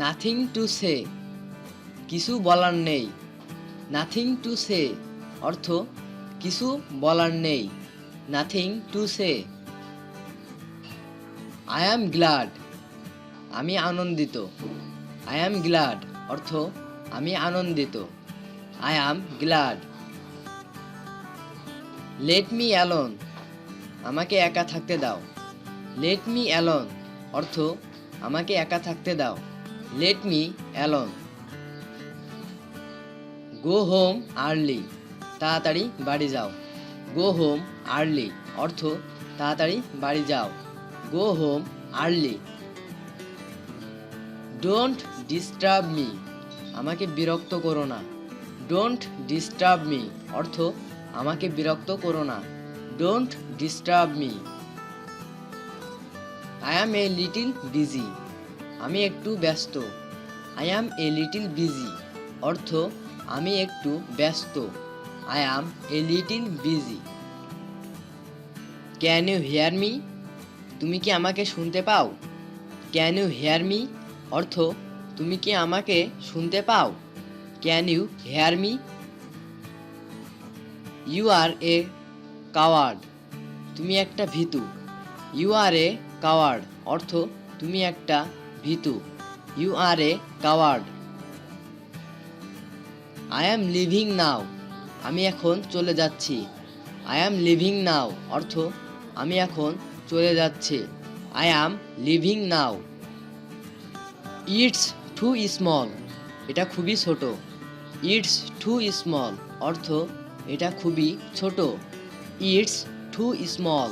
Nothing to say, কিছু বলার নেই। নাথিং টু সে অর্থ কিছু বলার নেই। Nothing to say. I am glad, আমি আনন্দিত। আই অ্যাম গ্ল্যাড অর্থ আমি আনন্দিত। I am glad. Let me alone, আমাকে একা থাকতে দাও। লেট মি অ্যালোন অর্থ আমাকে একা থাকতে দাও। Let me alone. Go home early, তাড়াতাড়ি বাড়ি যাও। গো হোম আর্লি অর্থ তাড়াতাড়ি বাড়ি যাও। Go home early. Don't disturb me, আমাকে বিরক্ত করো না। ডোন্ট ডিস্টার্ব মি অর্থ আমাকে বিরক্ত করো না। Don't disturb me. I am a little busy, আমি একটু ব্যস্ত। I am a little busy অর্থ আমি একটু ব্যস্ত। I am a little busy. Can you hear me, তুমি কি আমাকে শুনতে পাও। ক্যান ইউ হিয়ার মি অর্থ তুমি কি আমাকে শুনতে পাও। Can you hear me. You are a coward, তুমি একটা ভীতু। ইউ আর এ কাওয়ার্ড অর্থ তুমি একটা ভীতু। You are a coward. I am leaving now, আমি এখন চলে যাচ্ছি। আই অ্যাম লিভিং নাও অর্থ আমি এখন চলে যাচ্ছি। I am leaving now. It's too small, এটা খুবই ছোট। ইটস টু স্মল অর্থ এটা খুবই ছোট। It's too small.